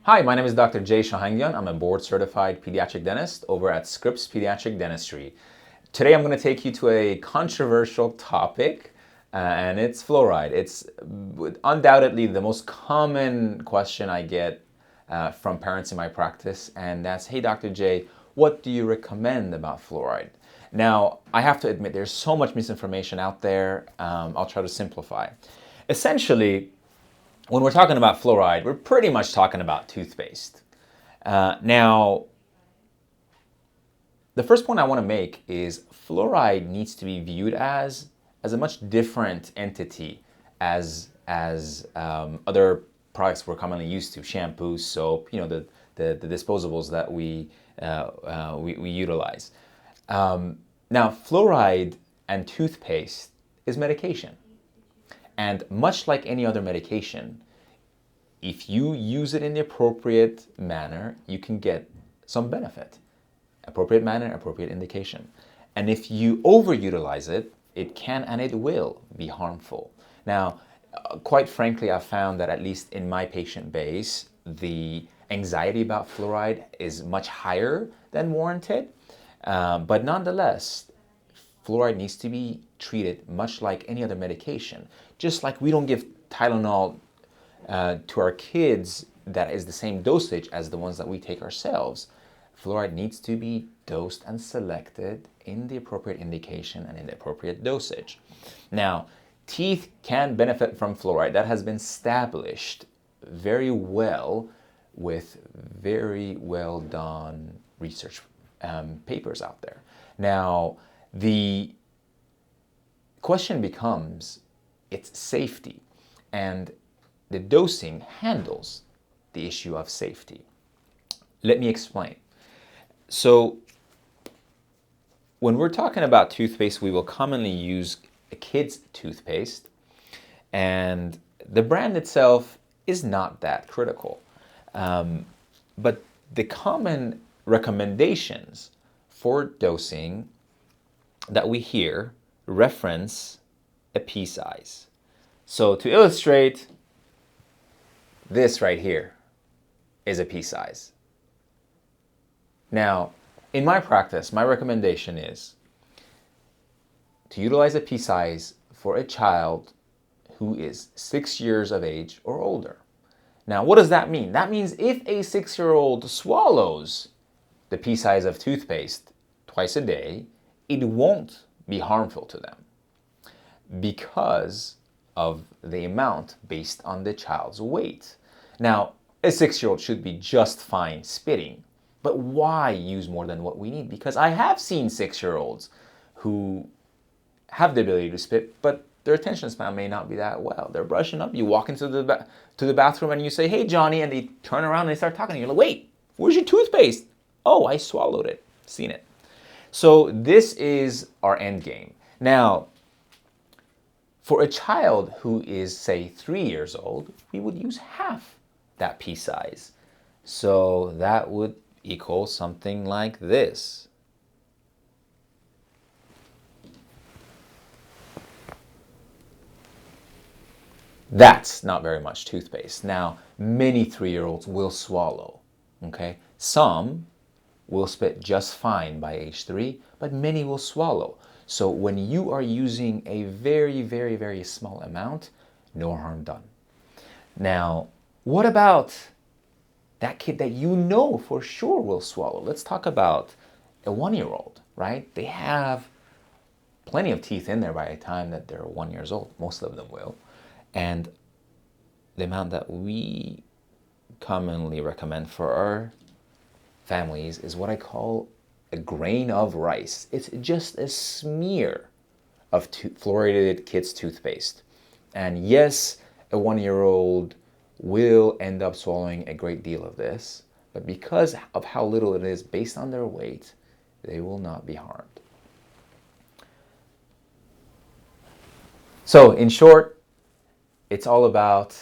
Hi, my name is Dr. Jay Shahangyan. I'm a board-certified pediatric dentist over at Scripps Pediatric Dentistry. Today I'm going to take you to a controversial topic, and it's fluoride. It's undoubtedly the most common question I get from parents in my practice, and that's, hey, Dr. J, what do you recommend about fluoride? Now, I have to admit there's so much misinformation out there. I'll try to simplify. Essentially, when we're talking about fluoride, we're pretty much talking about toothpaste. Now, the first point I want to make is fluoride needs to be viewed as a much different entity as other products we're commonly used to, shampoo, soap, the disposables that we utilize. Now, fluoride and toothpaste is medication. And much like any other medication, if you use it in the appropriate manner, you can get some benefit. Appropriate manner, appropriate indication. And if you overutilize it, it can and it will be harmful. Now, quite frankly, I've found that at least in my patient base, the anxiety about fluoride is much higher than warranted. But nonetheless, fluoride needs to be treated much like any other medication. Just like we don't give Tylenol to our kids that is the same dosage as the ones that we take ourselves. Fluoride needs to be dosed and selected in the appropriate indication and in the appropriate dosage. Now, teeth can benefit from fluoride. That has been established very well with very well done research papers out there. Now, the question becomes its safety, and the dosing handles the issue of safety. Let me explain. So, when we're talking about toothpaste, we will commonly use a kid's toothpaste, and the brand itself is not that critical. But the common recommendations for dosing that we hear reference a pea size. So to illustrate, this right here is a pea size. Now, in my practice, my recommendation is to utilize a pea size for a child who is 6 years of age or older. Now, what does that mean? That means if a 6-year-old swallows the pea size of toothpaste twice a day, it won't be harmful to them because of the amount based on the child's weight. Now, a 6-year-old should be just fine spitting, but why use more than what we need? Because I have seen 6-year-olds who have the ability to spit, but their attention span may not be that well. They're brushing up. You walk into the bathroom and you say, "Hey, Johnny," and they turn around and they start talking. And you're like, "Wait, where's your toothpaste?" "Oh, I swallowed it." Seen it. So this is our end game. Now, for a child who is, say, 3 years old, we would use half that pea size. So that would equal something like this. That's not very much toothpaste. Now, many 3-year-olds will swallow, okay? Some will spit just fine by age 3, but many will swallow. So when you are using a very, very, very small amount, no harm done. Now, what about that kid that you know for sure will swallow? Let's talk about a 1-year-old, right? They have plenty of teeth in there by the time that they're 1 year old. Most of them will. And the amount that we commonly recommend for our families is what I call a grain of rice. It's just a smear of fluoridated kids' toothpaste. And yes, a 1-year-old will end up swallowing a great deal of this, but because of how little it is based on their weight, they will not be harmed. So in short, it's all about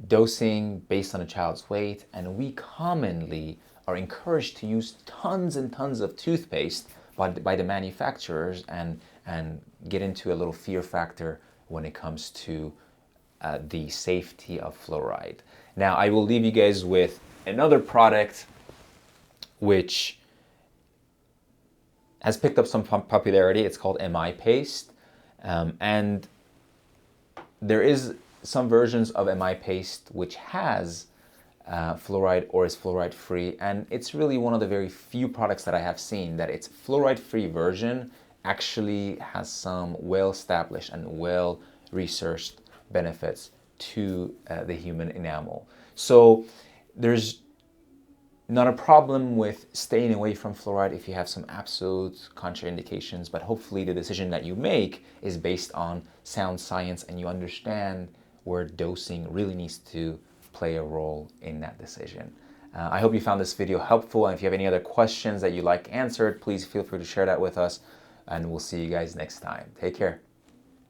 dosing based on a child's weight, and we commonly are encouraged to use tons and tons of toothpaste by the manufacturers and get into a little fear factor when it comes to the safety of fluoride. Now, I will leave you guys with another product which has picked up some popularity. It's called Mipaste, and there is some versions of Mipaste which has fluoride or is fluoride free, and it's really one of the very few products that I have seen that its fluoride free version actually has some well established and well researched benefits to the human enamel. So there's not a problem with staying away from fluoride if you have some absolute contraindications, but hopefully the decision that you make is based on sound science and you understand where dosing really needs to play a role in that decision. I hope you found this video helpful, and if you have any other questions that you'd like answered, please feel free to share that with us, and we'll see you guys next time. Take care.